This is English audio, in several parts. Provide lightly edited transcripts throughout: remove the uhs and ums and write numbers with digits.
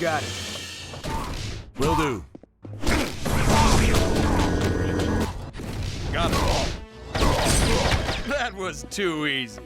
got it. Will do. Got it. That was too easy.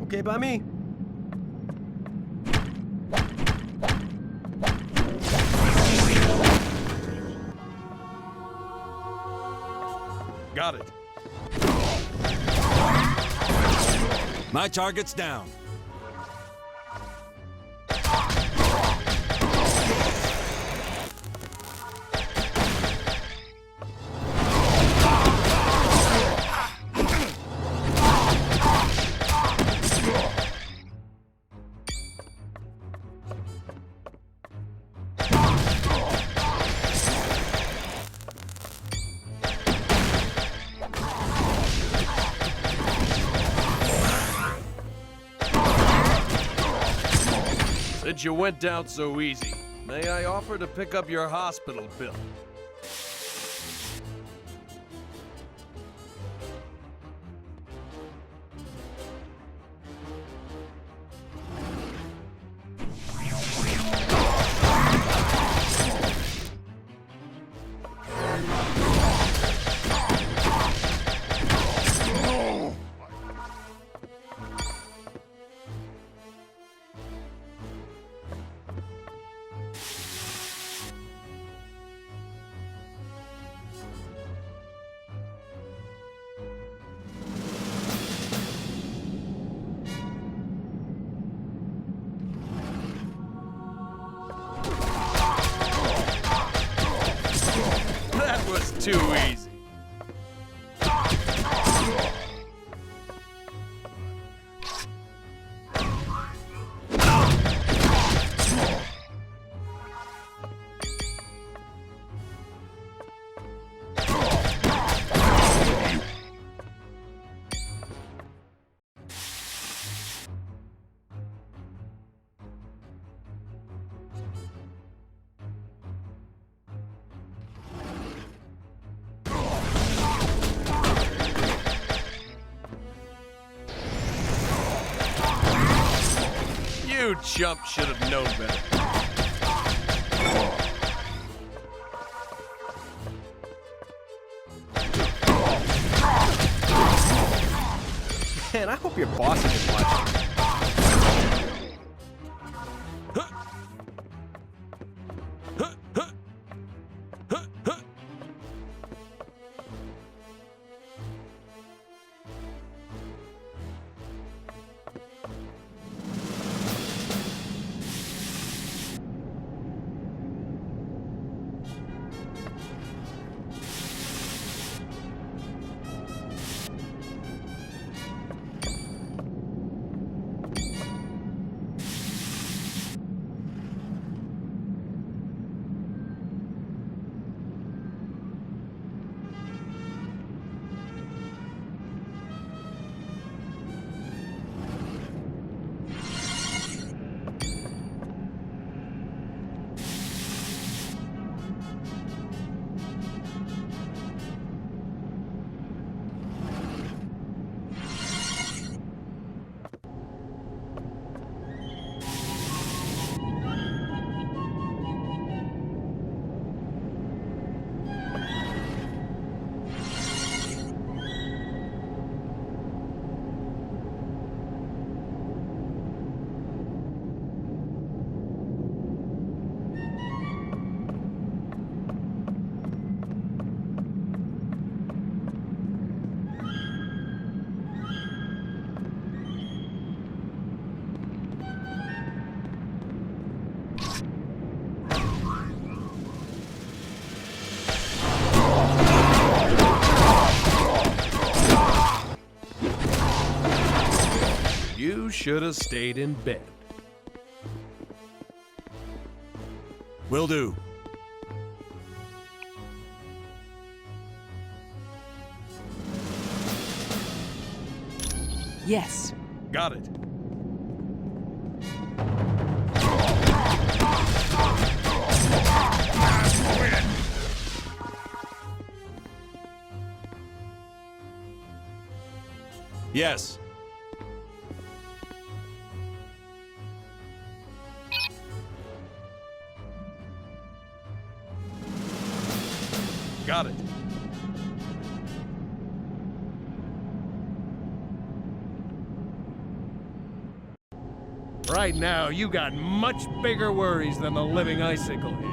Okay by me. Got it. My target's down. Since you went down so easy, may I offer to pick up your hospital bill? That was too easy. You chump should have known better. Man, I hope your boss isn't watching. should have stayed in bed. Will do. Yes. Got it. Yes. Got it. Right now, you got much bigger worries than the living icicle here.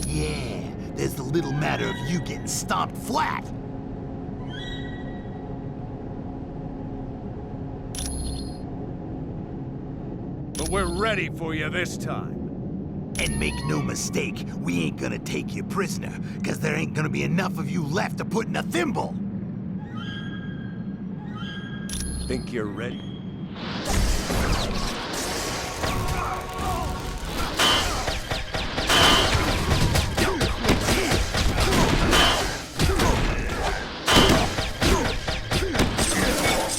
Yeah, there's the little matter of you getting stomped flat. But we're ready for you this time. And make no mistake, we ain't gonna take you prisoner, cause there ain't gonna be enough of you left to put in a thimble. Think you're ready?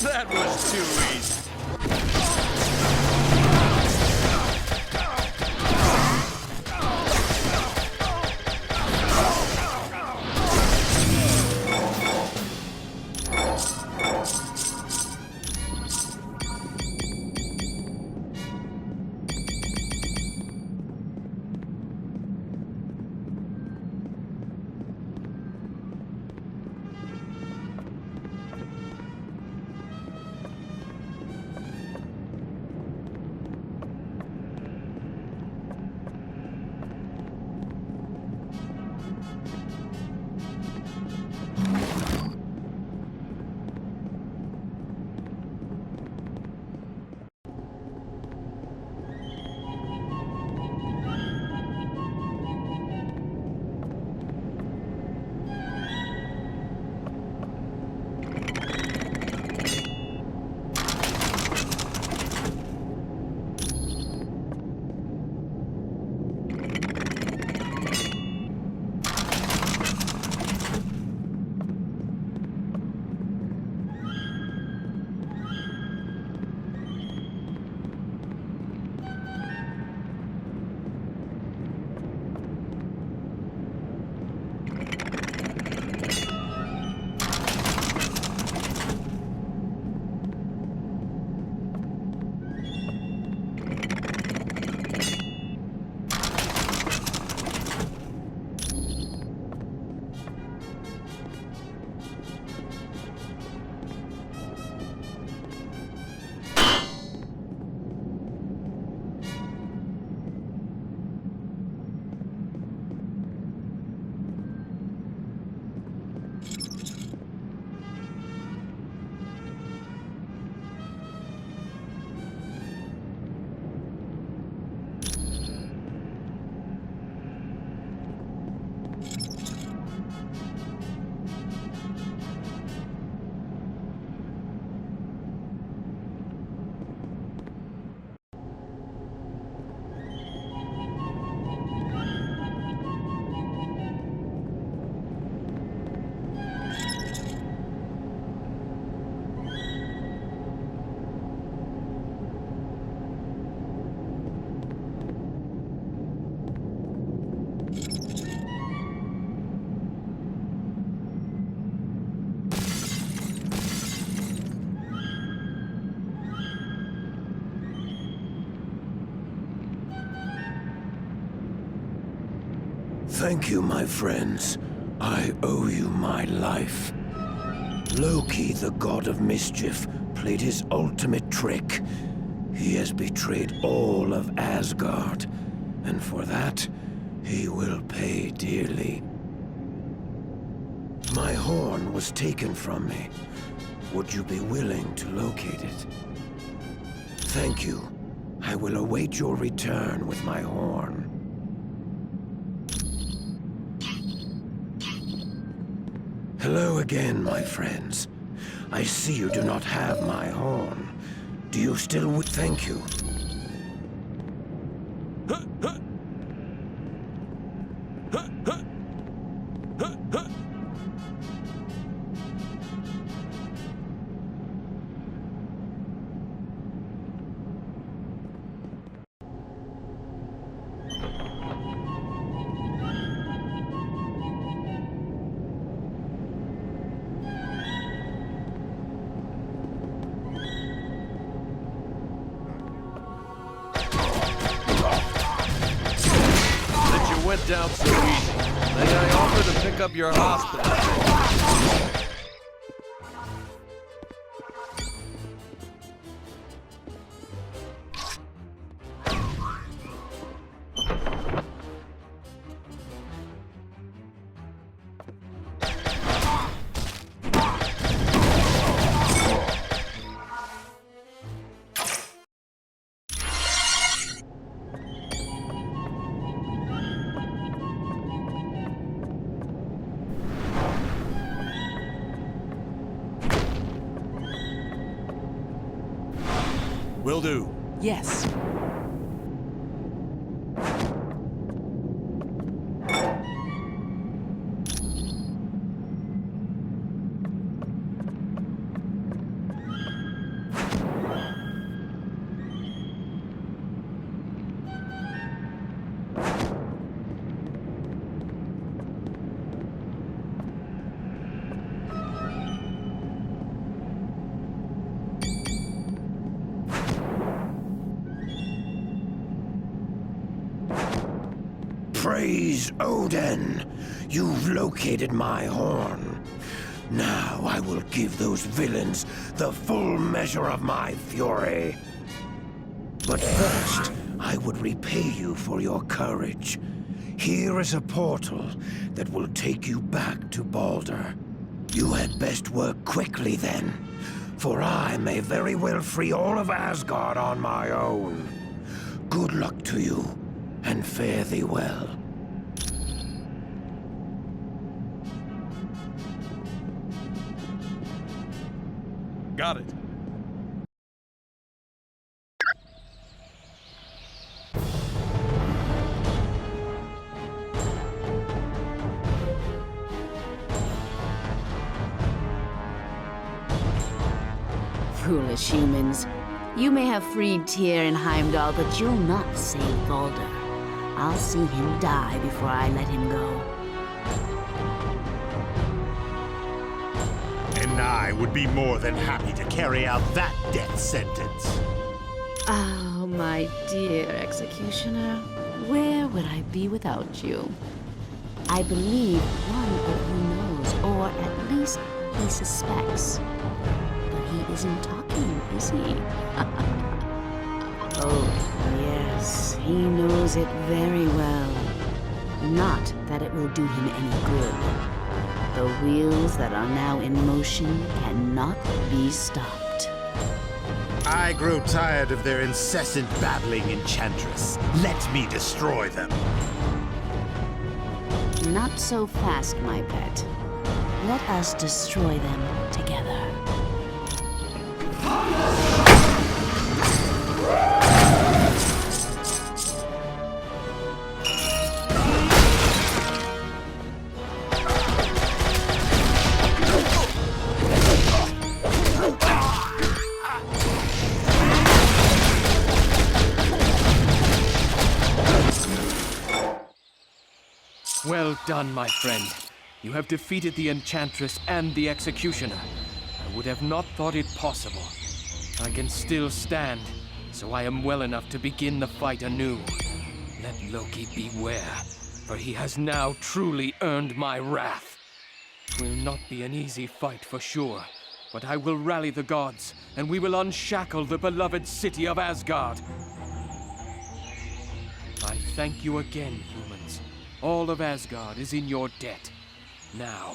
That was too easy. Thank you, my friends. I owe you my life. Loki, the god of mischief, played his ultimate trick. He has betrayed all of Asgard, and for that, he will pay dearly. My horn was taken from me. Would you be willing to locate it? Thank you. I will await your return with my horn. Hello again, my friends. I see you do not have my horn. Do you still thank you? That you went down so easy. May I offer to pick up your hospital? Will do. Yes. Praise Odin! You've located my horn. Now I will give those villains the full measure of my fury. But first, I would repay you for your courage. Here is a portal that will take you back to Baldur. You had best work quickly then, for I may very well free all of Asgard on my own. Good luck to you, and fare thee well. Got it. Foolish humans. You may have freed Tyr and Heimdall, but you'll not save Baldur. I'll see him die before I let him go. And I would be more than happy to carry out that death sentence. Oh, my dear Executioner, where would I be without you? I believe one of you knows, or at least he suspects. But he isn't talking, is he? Oh, yes, he knows it very well. Not that it will do him any good. The wheels that are now in motion cannot be stopped. I grow tired of their incessant babbling, Enchantress. Let me destroy them. Not so fast, my pet. Let us destroy them together. Well done, my friend. You have defeated the Enchantress and the Executioner. I would have not thought it possible. I can still stand, so I am well enough to begin the fight anew. Let Loki beware, for he has now truly earned my wrath. It will not be an easy fight for sure, but I will rally the gods, and we will unshackle the beloved city of Asgard. I thank you again, humans. All of Asgard is in your debt. Now,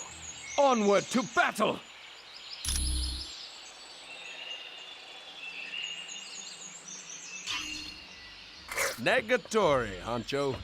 onward to battle! Negatory, Honcho.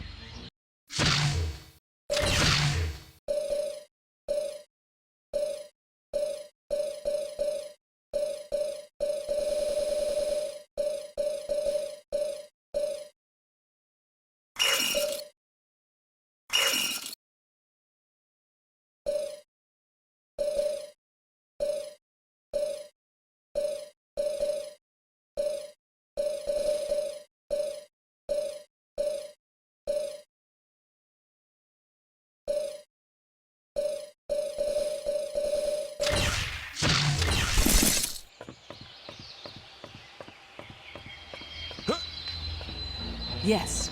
Yes.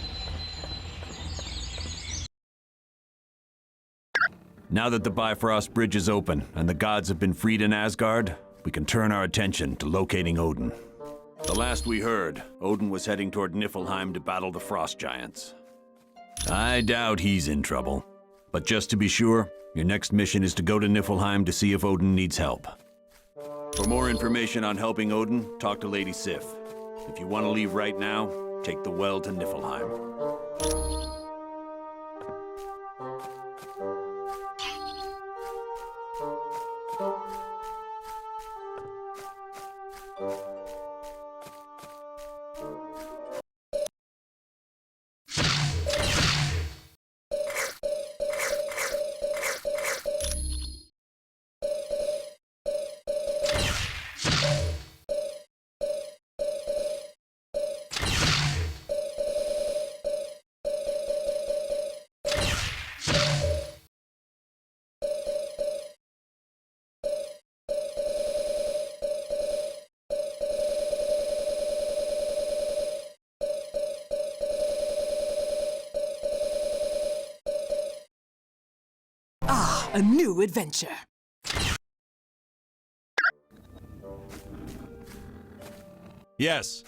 Now that the Bifrost Bridge is open and the gods have been freed in Asgard, we can turn our attention to locating Odin. The last we heard, Odin was heading toward Niflheim to battle the Frost Giants. I doubt he's in trouble. But just to be sure, your next mission is to go to Niflheim to see if Odin needs help. For more information on helping Odin, talk to Lady Sif. If you want to leave right now, take the well to Niflheim. A new adventure. Yes.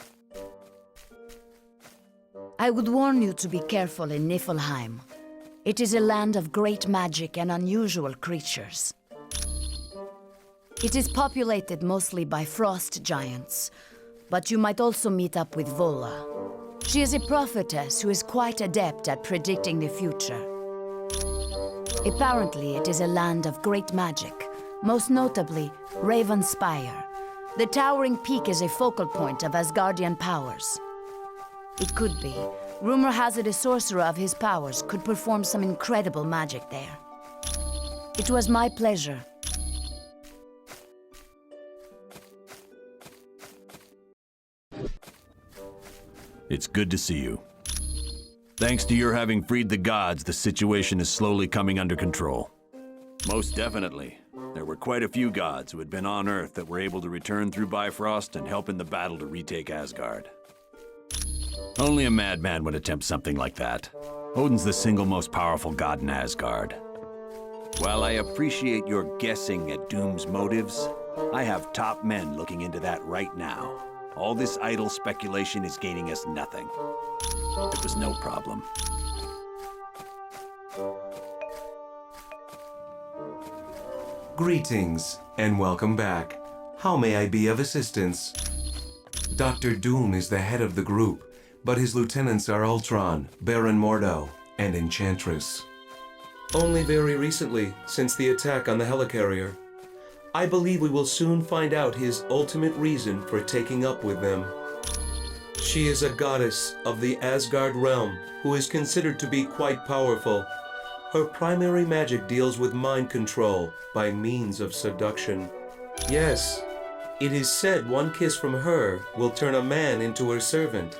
I would warn you to be careful in Niflheim. It is a land of great magic and unusual creatures. It is populated mostly by frost giants, but you might also meet up with Vola. She is a prophetess who is quite adept at predicting the future. Apparently, it is a land of great magic, most notably Ravenspire. The towering peak is a focal point of Asgardian powers. It could be. Rumor has it a sorcerer of his powers could perform some incredible magic there. It was my pleasure. It's good to see you. Thanks to your having freed the gods, the situation is slowly coming under control. Most definitely. There were quite a few gods who had been on Earth that were able to return through Bifrost and help in the battle to retake Asgard. Only a madman would attempt something like that. Odin's the single most powerful god in Asgard. While I appreciate your guessing at Doom's motives, I have top men looking into that right now. All this idle speculation is gaining us nothing. It was no problem. Greetings, and welcome back. How may I be of assistance? Dr. Doom is the head of the group, but his lieutenants are Ultron, Baron Mordo, and Enchantress. Only very recently, since the attack on the helicarrier. I believe we will soon find out his ultimate reason for taking up with them. She is a goddess of the Asgard realm who is considered to be quite powerful. Her primary magic deals with mind control by means of seduction. Yes, it is said one kiss from her will turn a man into her servant.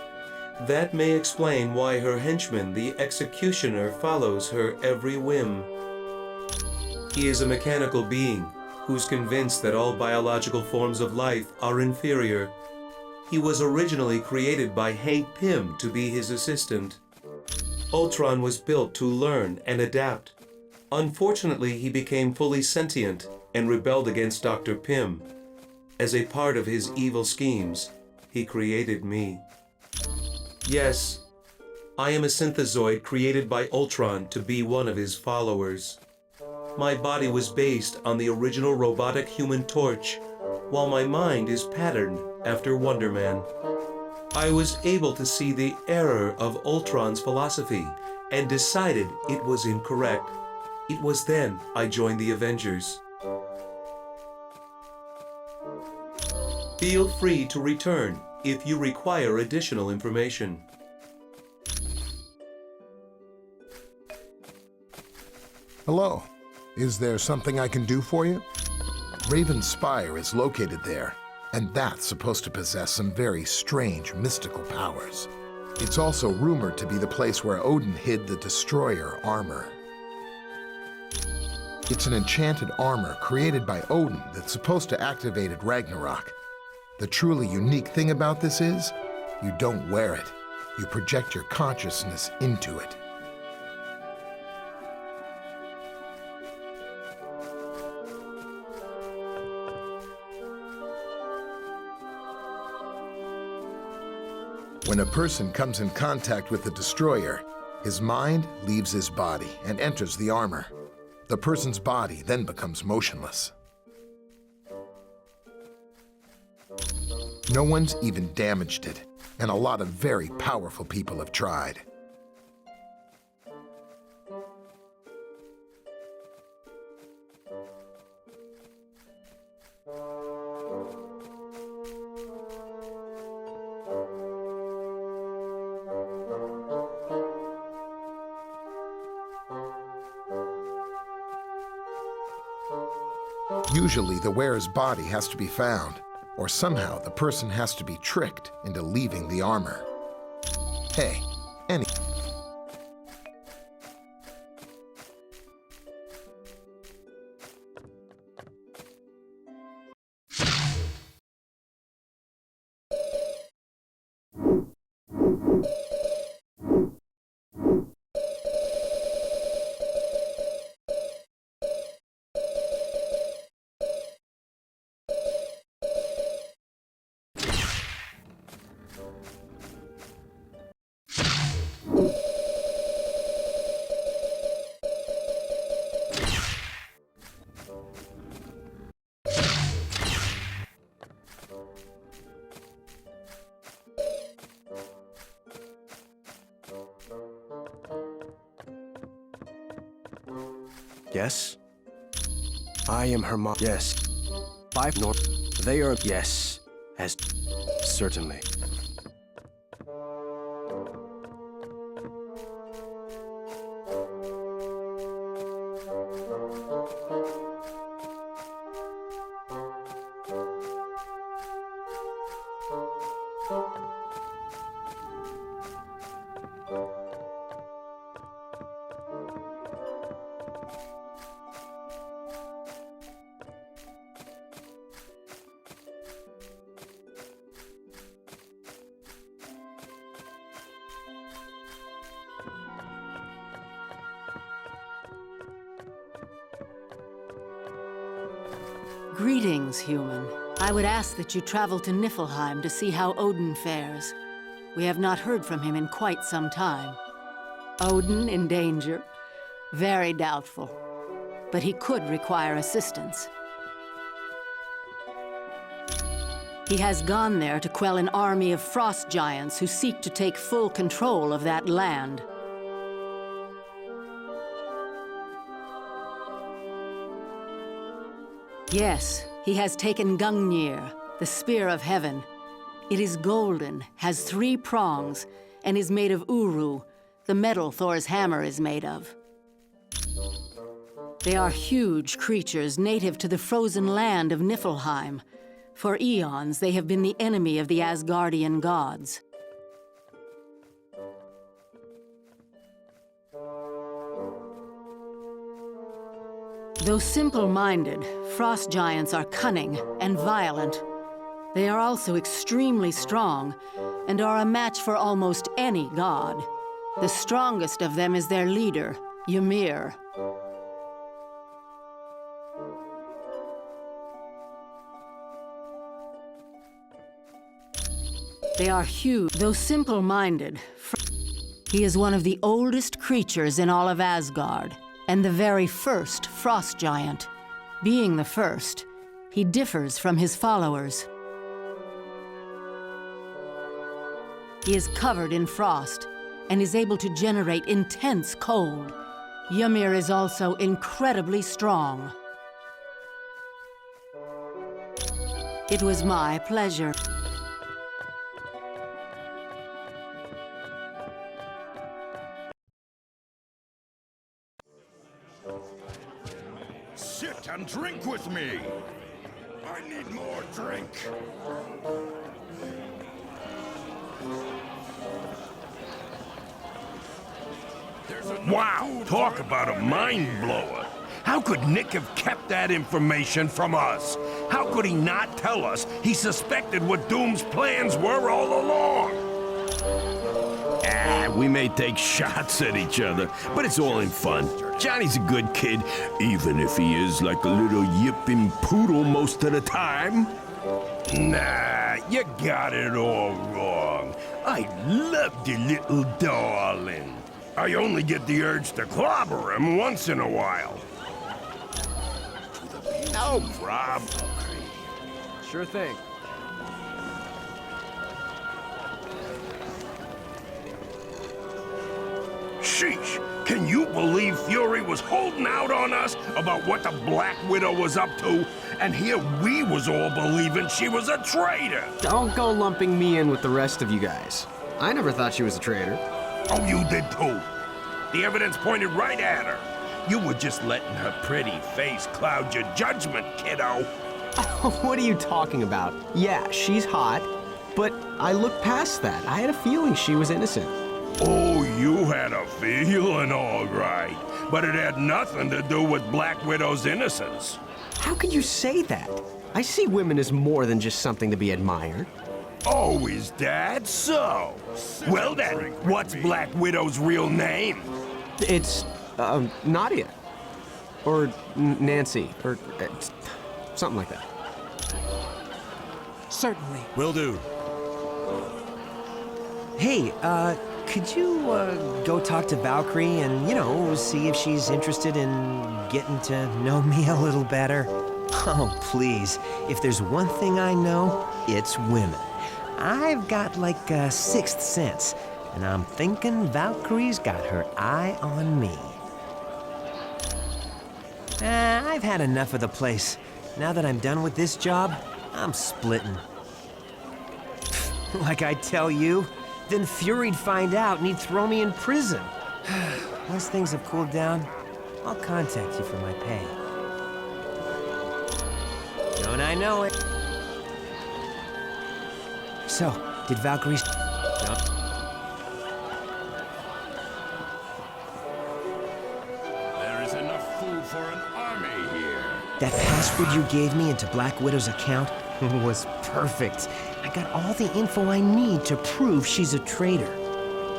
That may explain why her henchman, the Executioner, follows her every whim. He is a mechanical being who's convinced that all biological forms of life are inferior. He was originally created by Hank Pym to be his assistant. Ultron was built to learn and adapt. Unfortunately, he became fully sentient and rebelled against Dr. Pym. As a part of his evil schemes, he created me. Yes, I am a synthezoid created by Ultron to be one of his followers. My body was based on the original robotic Human Torch, while my mind is patterned after Wonder Man. I was able to see the error of Ultron's philosophy and decided it was incorrect. It was then I joined the Avengers. Feel free to return if you require additional information. Hello. Is there something I can do for you? Ravenspire is located there, and that's supposed to possess some very strange mystical powers. It's also rumored to be the place where Odin hid the Destroyer armor. It's an enchanted armor created by Odin that's supposed to activate at Ragnarok. The truly unique thing about this is, you don't wear it. You project your consciousness into it. When a person comes in contact with the destroyer, his mind leaves his body and enters the armor. The person's body then becomes motionless. No one's even damaged it, and a lot of very powerful people have tried. Usually, the wearer's body has to be found, or somehow the person has to be tricked into leaving the armor. Hey, any... Yes? I am her mom. Yes. 5 North. They are. Yes. As. Certainly. Greetings, human. I would ask that you travel to Niflheim to see how Odin fares. We have not heard from him in quite some time. Odin in danger? Very doubtful. But he could require assistance. He has gone there to quell an army of frost giants who seek to take full control of that land. Yes, he has taken Gungnir, the Spear of Heaven. It is golden, has 3 prongs, and is made of Uru, the metal Thor's hammer is made of. They are huge creatures native to the frozen land of Niflheim. For eons, they have been the enemy of the Asgardian gods. Though simple-minded, frost giants are cunning and violent. They are also extremely strong and are a match for almost any god. The strongest of them is their leader, Ymir. They are huge, though simple-minded. He is one of the oldest creatures in all of Asgard, and the very first frost giant. Being the first, he differs from his followers. He is covered in frost and is able to generate intense cold. Ymir is also incredibly strong. It was my pleasure. Sit and drink with me. I need more drink. Wow, talk about a mind blower. How could Nick have kept that information from us? How could he not tell us he suspected what Doom's plans were all along? we may take shots at each other, but it's all in fun. Johnny's a good kid, even if he is like a little yipping poodle most of the time. Nah, you got it all wrong. I love the little darling. I only get the urge to clobber him once in a while. No problem. Sure thing. Sheesh, can you believe Fury was holding out on us about what the Black Widow was up to? And here we was all believing she was a traitor. Don't go lumping me in with the rest of you guys. I never thought she was a traitor. Oh, you did too. The evidence pointed right at her. You were just letting her pretty face cloud your judgment, kiddo. What are you talking about? Yeah, she's hot, but I looked past that. I had a feeling she was innocent. Oh, you had a feeling, all right. But it had nothing to do with Black Widow's innocence. How could you say that? I see women as more than just something to be admired. Oh, is that so? Well then, what's Black Widow's real name? It's, Nadia. Or Nancy. Or something like that. Certainly. Will do. Hey, could you, go talk to Valkyrie and, you know, see if she's interested in getting to know me a little better? Oh, please. If there's one thing I know, it's women. I've got like a sixth sense, and I'm thinking Valkyrie's got her eye on me. I've had enough of the place. Now that I'm done with this job, I'm splitting. Like I tell you, then Fury'd find out and he'd throw me in prison. Once things have cooled down, I'll contact you for my pay. Don't I know it? So, did Valkyrie... No. There is enough food for an army here. That password you gave me into Black Widow's account was perfect. I got all the info I need to prove she's a traitor.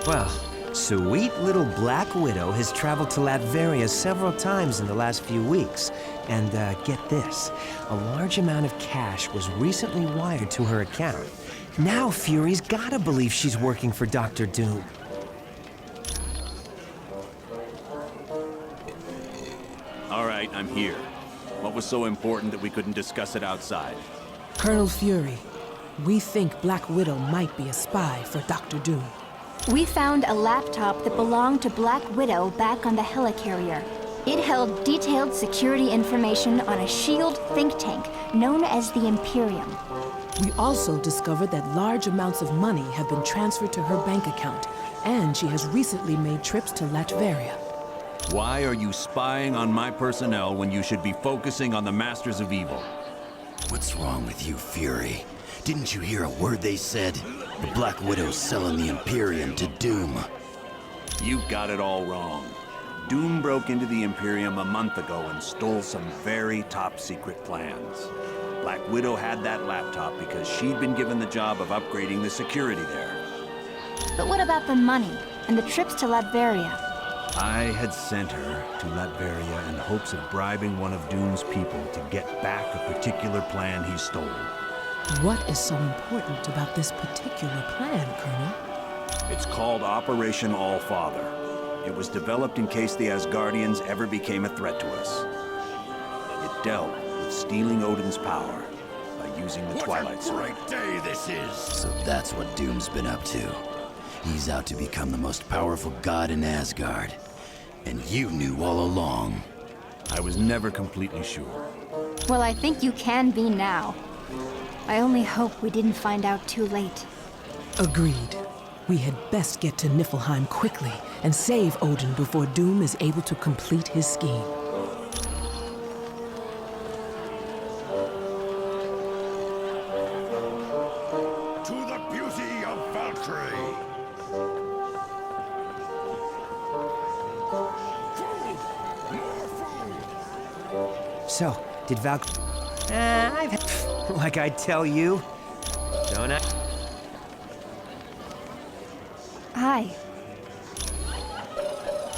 Well, sweet little Black Widow has traveled to Latveria several times in the last few weeks. And get this, a large amount of cash was recently wired to her account. Now Fury's gotta believe she's working for Dr. Doom. All right, I'm here. What was so important that we couldn't discuss it outside? Colonel Fury, we think Black Widow might be a spy for Dr. Doom. We found a laptop that belonged to Black Widow back on the helicarrier. It held detailed security information on a S.H.I.E.L.D. think tank known as the Imperium. We also discovered that large amounts of money have been transferred to her bank account, and she has recently made trips to Latveria. Why are you spying on my personnel when you should be focusing on the Masters of Evil? What's wrong with you, Fury? Didn't you hear a word they said? The Black Widow's selling the Imperium to Doom. You've got it all wrong. Doom broke into the Imperium a month ago and stole some very top-secret plans. Black Widow had that laptop because she'd been given the job of upgrading the security there. But what about the money and the trips to Latveria? I had sent her to Latveria in hopes of bribing one of Doom's people to get back a particular plan he stole. What is so important about this particular plan, Colonel? It's called Operation All-Father. It was developed in case the Asgardians ever became a threat to us. It dealt with stealing Odin's power by using the Twilight Sword. What a great day this is! So that's what Doom's been up to. He's out to become the most powerful god in Asgard. And you knew all along. I was never completely sure. Well, I think you can be now. I only hope we didn't find out too late. Agreed. We had best get to Niflheim quickly and save Odin before Doom is able to complete his scheme. To the beauty of Valkyrie! Food! More food! So, did Valkyrie... I've had... Like I tell you, don't I? Hi.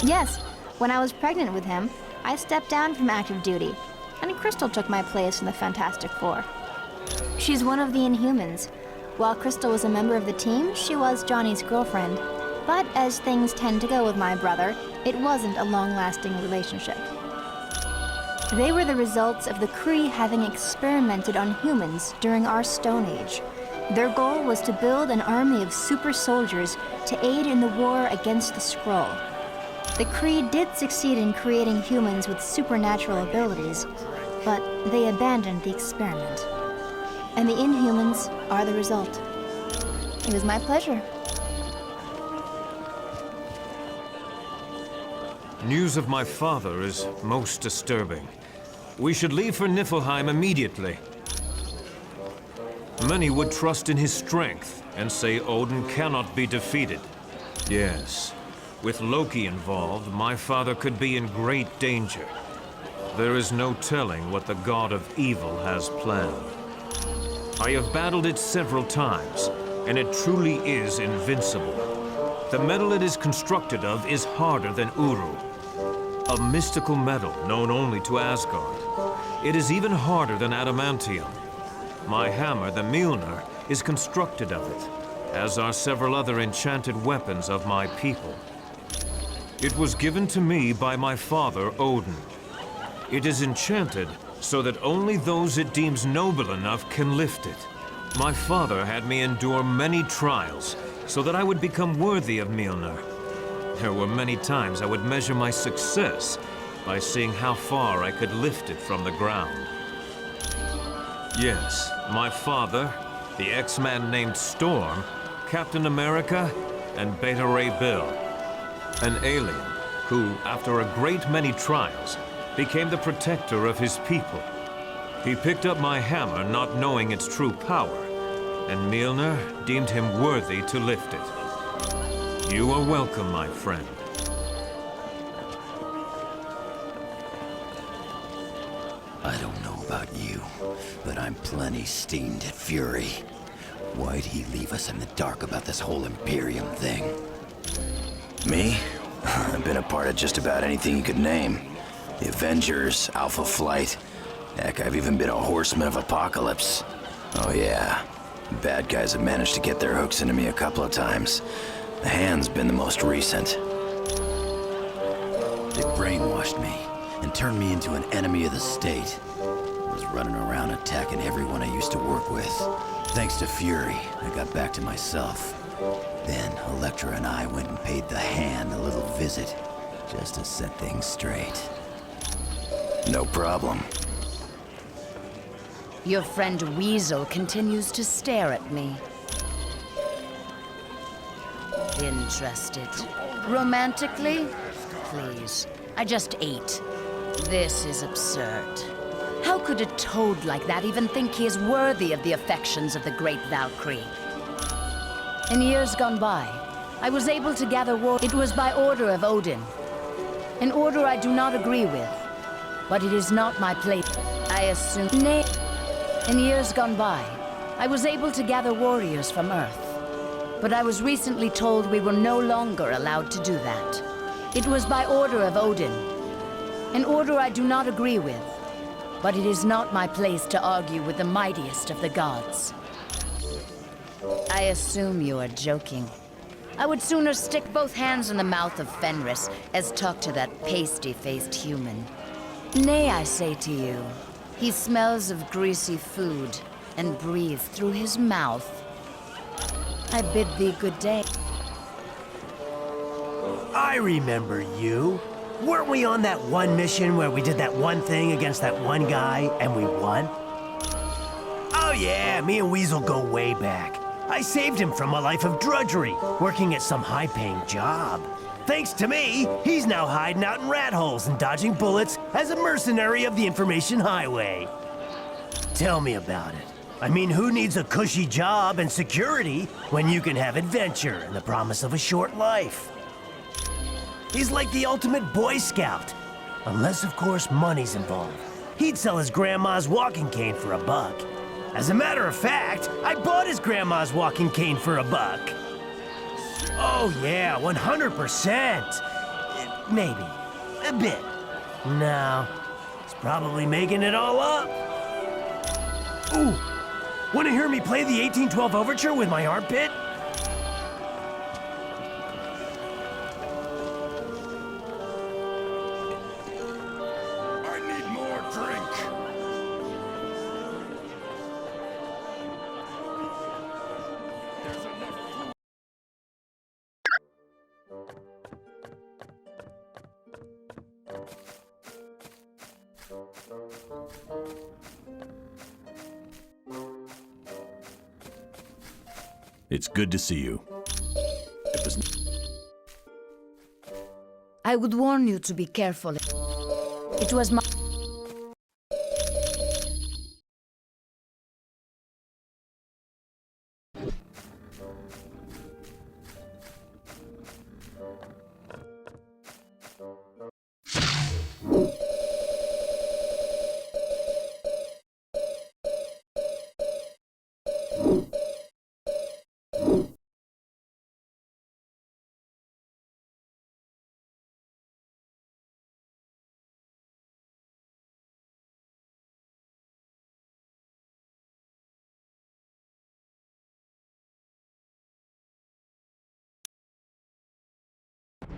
Yes, when I was pregnant with him, I stepped down from active duty, and Crystal took my place in the Fantastic Four. She's one of the Inhumans. While Crystal was a member of the team, she was Johnny's girlfriend. But as things tend to go with my brother, it wasn't a long-lasting relationship. They were the results of the Kree having experimented on humans during our Stone Age. Their goal was to build an army of super soldiers to aid in the war against the Skrull. The Kree did succeed in creating humans with supernatural abilities, but they abandoned the experiment. And the Inhumans are the result. It was my pleasure. News of my father is most disturbing. We should leave for Niflheim immediately. Many would trust in his strength and say Odin cannot be defeated. Yes, with Loki involved, my father could be in great danger. There is no telling what the god of evil has planned. I have battled it several times, and it truly is invincible. The metal it is constructed of is harder than Uru, a mystical metal known only to Asgard. It is even harder than adamantium. My hammer, the Mjolnir, is constructed of it, as are several other enchanted weapons of my people. It was given to me by my father, Odin. It is enchanted so that only those it deems noble enough can lift it. My father had me endure many trials so that I would become worthy of Mjolnir. There were many times I would measure my success by seeing how far I could lift it from the ground. Yes, my father, the X-Man named Storm, Captain America, and Beta Ray Bill. An alien who, after a great many trials, became the protector of his people. He picked up my hammer not knowing its true power, and Mjolnir deemed him worthy to lift it. You are welcome, my friend. I don't know about you, but I'm plenty steamed at fury. Why'd he leave us in the dark about this whole Imperium thing? Me? I've been a part of just about anything you could name. The Avengers, Alpha Flight. Heck, I've even been a Horseman of Apocalypse. Oh yeah, the bad guys have managed to get their hooks into me a couple of times. The Hand's been the most recent. They brainwashed me and turned me into an enemy of the state. I was running around attacking everyone I used to work with. Thanks to Fury, I got back to myself. Then Elektra and I went and paid the Hand a little visit, just to set things straight. No problem. Your friend Weasel continues to stare at me. Interested. Romantically? Please. I just ate. This is absurd. How could a toad like that even think he is worthy of the affections of the great Valkyrie? In years gone by, I was able to gather war. It was by order of Odin. An order I do not agree with. But it is not my place. I assume... Nay. In years gone by, I was able to gather warriors from Earth. But I was recently told we were no longer allowed to do that. It was by order of Odin. An order I do not agree with. But it is not my place to argue with the mightiest of the gods. I assume you are joking. I would sooner stick both hands in the mouth of Fenris as talk to that pasty-faced human. Nay, I say to you, he smells of greasy food and breathes through his mouth. I bid thee good day. I remember you. Weren't we on that one mission where we did that one thing against that one guy and we won? Oh yeah, me and Weasel go way back. I saved him from a life of drudgery, working at some high-paying job. Thanks to me, he's now hiding out in rat holes and dodging bullets as a mercenary of the information highway. Tell me about it. I mean, who needs a cushy job and security when you can have adventure and the promise of a short life? He's like the ultimate Boy Scout. Unless, of course, money's involved. He'd sell his grandma's walking cane for $1. As a matter of fact, I bought his grandma's walking cane for $1. Oh yeah, 100%. Maybe. A bit. No. He's probably making it all up. Ooh! Want to hear me play the 1812 Overture with my armpit? I need more drink. There's enough food. It's good to see you. It was... I would warn you to be careful. It was my...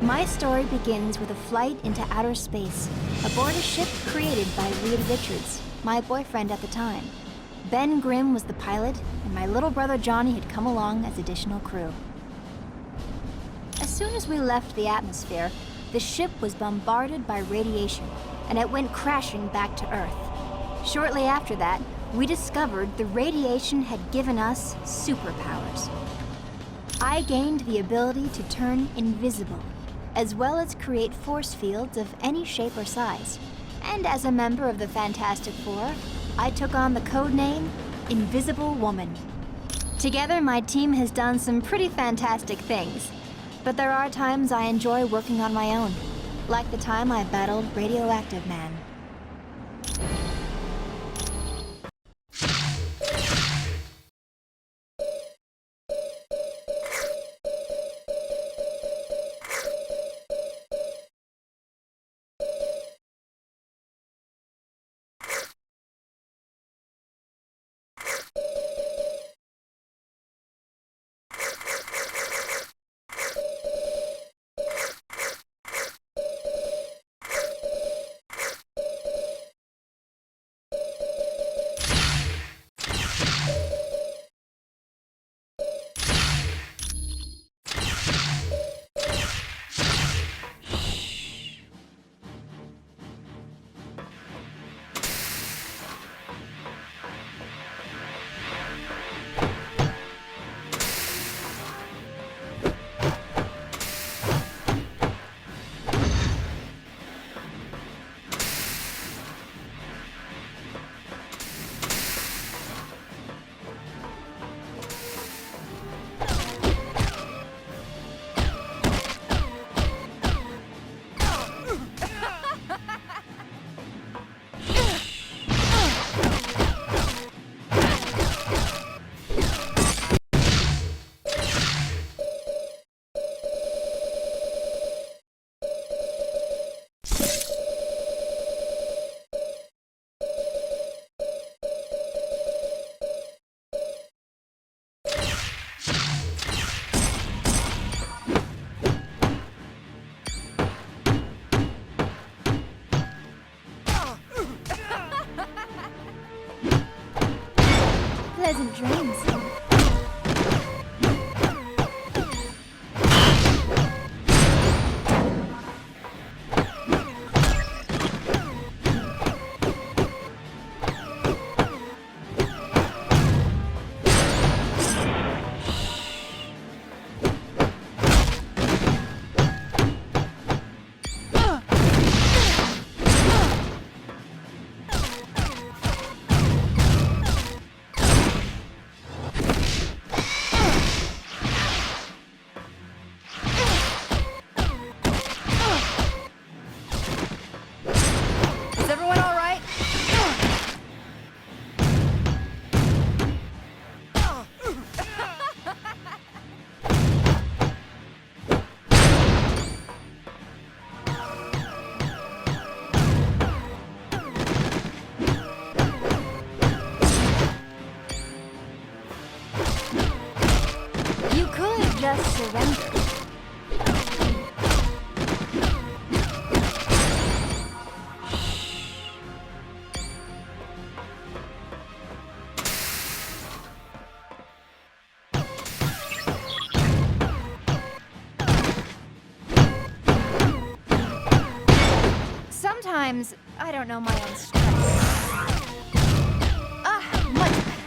My story begins with a flight into outer space, aboard a ship created by Reed Richards, my boyfriend at the time. Ben Grimm was the pilot, and my little brother Johnny had come along as additional crew. As soon as we left the atmosphere, the ship was bombarded by radiation, and it went crashing back to Earth. Shortly after that, we discovered the radiation had given us superpowers. I gained the ability to turn invisible, as well as create force fields of any shape or size. And as a member of the Fantastic Four, I took on the codename Invisible Woman. Together, my team has done some pretty fantastic things, but there are times I enjoy working on my own, like the time I battled Radioactive Man. Pleasant dreams. surrender. Sometimes I don't know my own strength. Much better.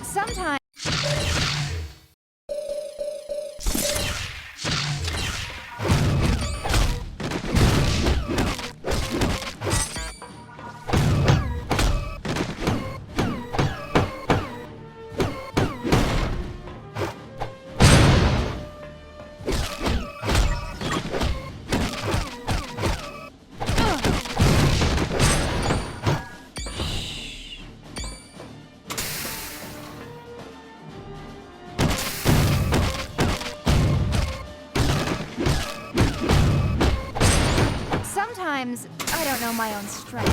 Sometimes. Sometimes I don't know my own strength.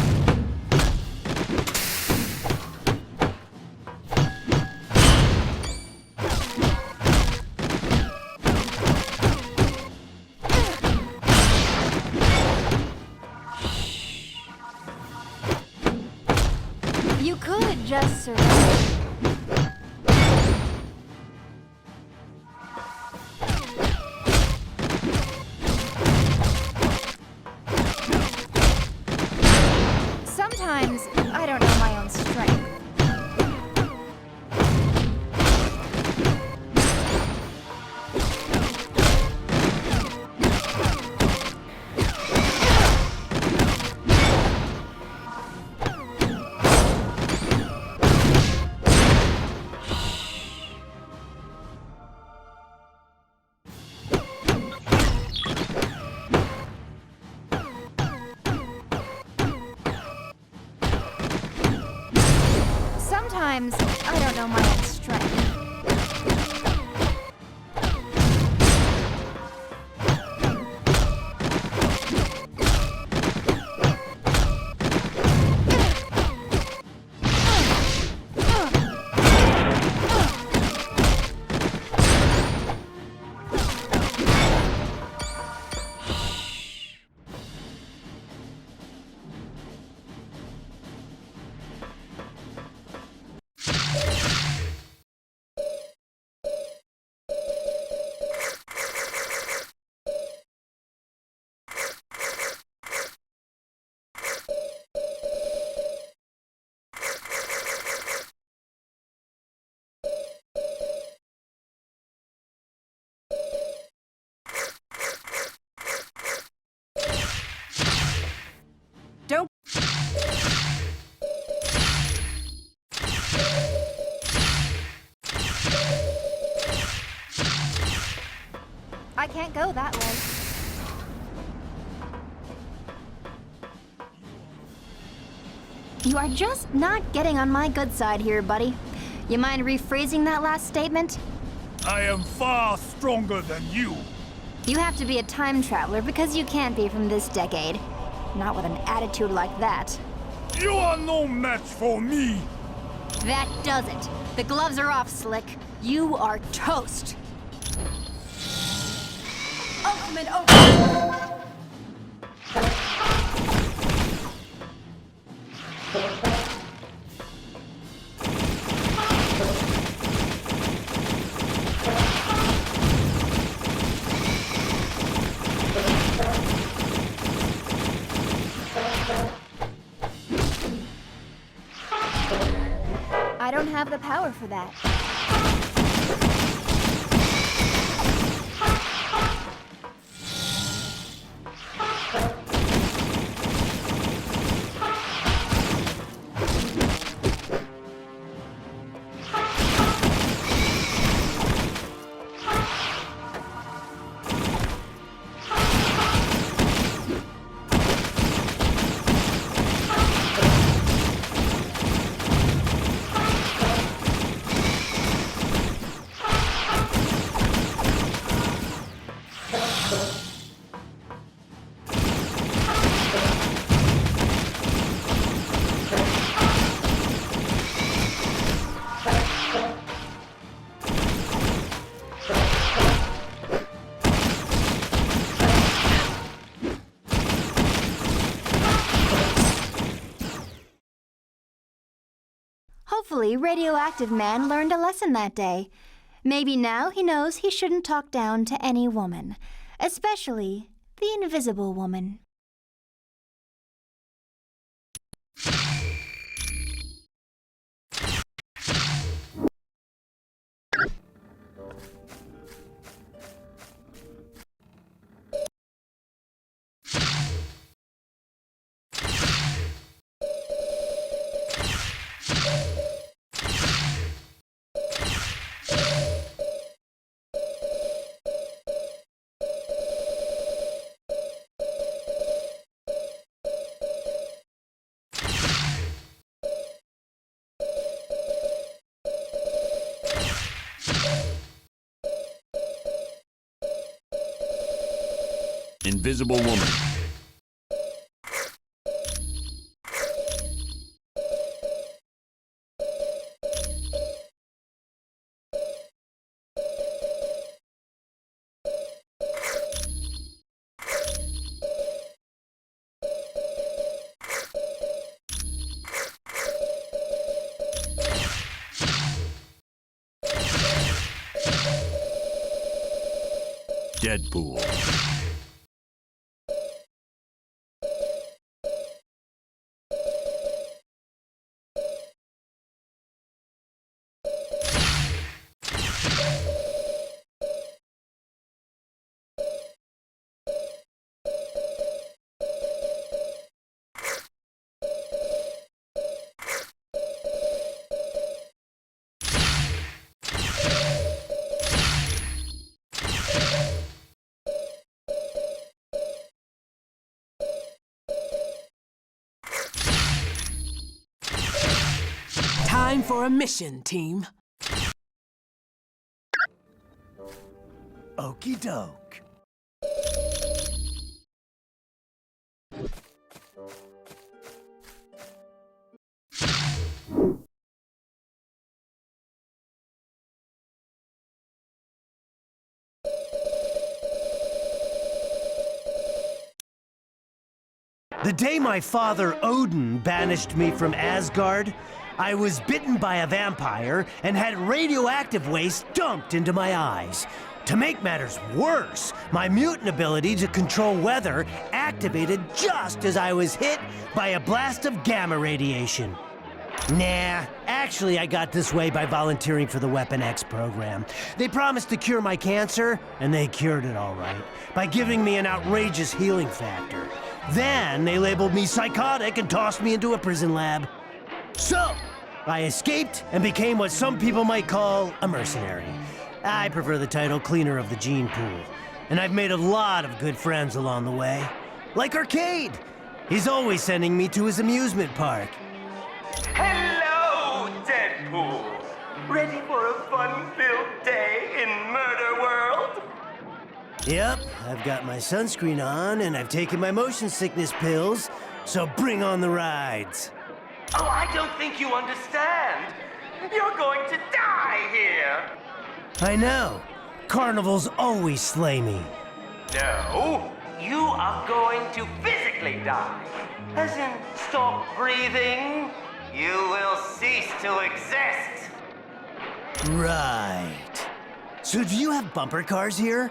You could just surrender. Sometimes I don't know my own strength. Sometimes I don't know my own strength. Don't. I can't go that way. You are just not getting on my good side here, buddy. You mind rephrasing that last statement? I am far stronger than you. You have to be a time traveler because you can't be from this decade. Not with an attitude like that. You are no match for me. That does it. The gloves are off, Slick. You are toast. Ultimate Open! I don't have the power for that. Hopefully, Radioactive Man learned a lesson that day. Maybe now he knows he shouldn't talk down to any woman, especially the Invisible Woman. Invisible Woman. Deadpool. Time for a mission, team. Okie doke. The day my father Odin banished me from Asgard, I was bitten by a vampire and had radioactive waste dumped into my eyes. To make matters worse, my mutant ability to control weather activated just as I was hit by a blast of gamma radiation. Nah, actually I got this way by volunteering for the Weapon X program. They promised to cure my cancer, and they cured it all right, by giving me an outrageous healing factor. Then they labeled me psychotic and tossed me into a prison lab. So, I escaped and became what some people might call a mercenary. I prefer the title cleaner of the gene pool. And I've made a lot of good friends along the way. Like Arcade! He's always sending me to his amusement park. Hello, Deadpool! Ready for a fun-filled day in Murder World? Yep, I've got my sunscreen on and I've taken my motion sickness pills, so bring on the rides. Oh, I don't think you understand. You're going to die here. I know. Carnivals always slay me. No, you are going to physically die. As in, stop breathing. You will cease to exist. Right. So do you have bumper cars here?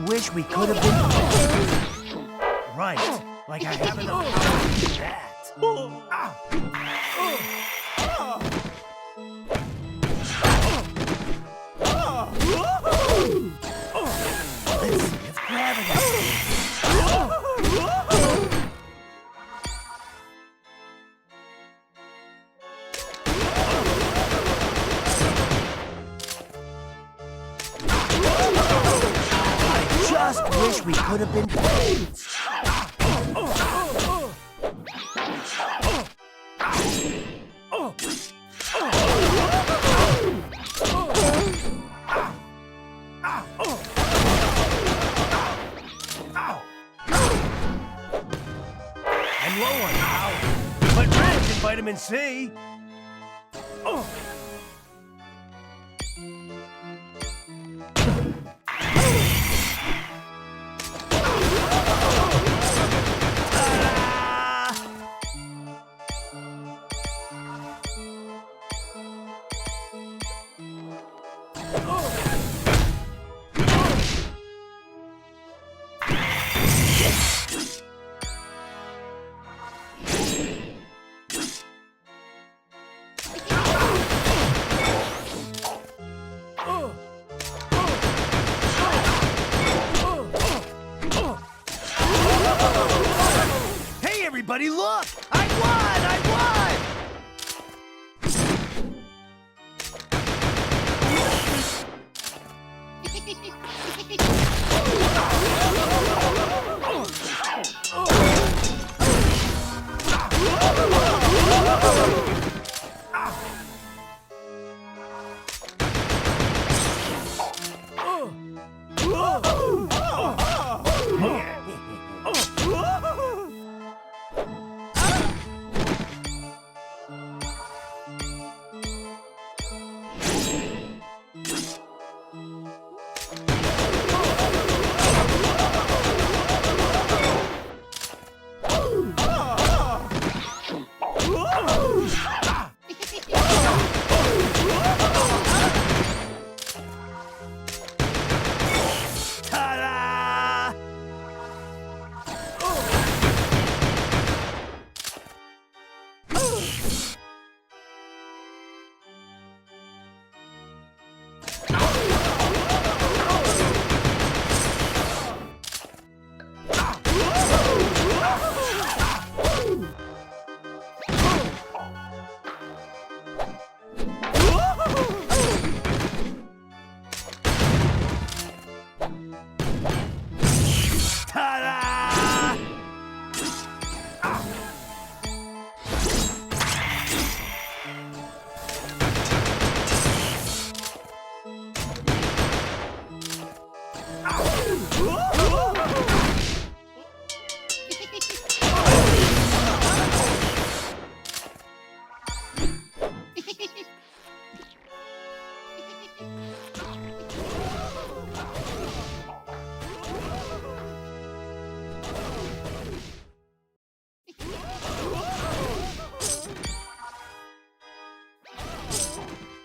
Wish we could have been right, like I have enough power to do that. Let's see if gravity. wish we could have been... I'm low on power, but rich in vitamin C. Hey, everybody, look! I won! I won!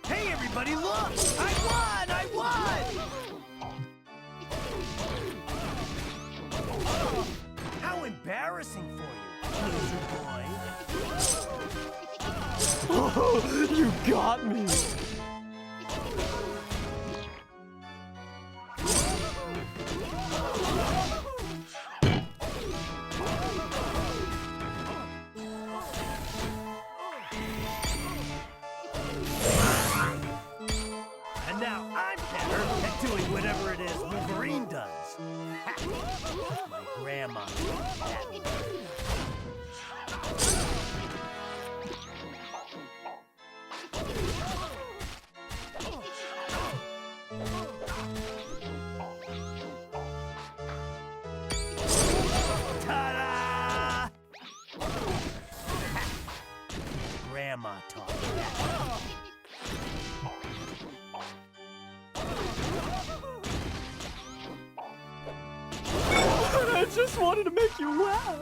Hey, everybody, look! I won! I won! How embarrassing for you, loser boy. Oh, you got me! And now I'm better at doing whatever it is Wolverine does. My grandma. Ta-da! Grandma taught me that. I just wanted to make you laugh.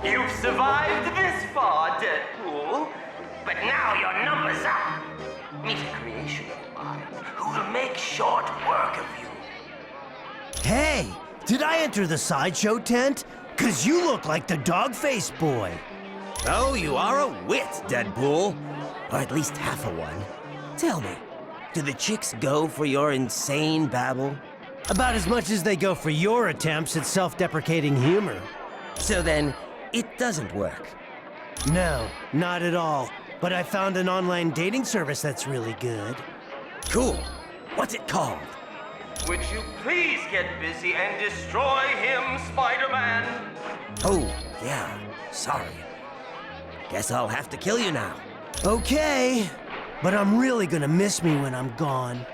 You've survived this far, Deadpool. But now your number's up. Meet a creation of mine who will make short work of you. Hey, did I enter the sideshow tent? 'Cause you look like the dog-faced boy. Oh, you are a wit, Deadpool. Or at least half a one. Tell me, Do the chicks go for your insane babble? About as much as they go for your attempts at self-deprecating humor. So then, it doesn't work. No, not at all. But I found an online dating service that's really good. Cool. What's it called? Would you please get busy and destroy him, Spider-Man? Oh, yeah. Sorry. Guess I'll have to kill you now. Okay. But I'm really gonna miss me when I'm gone.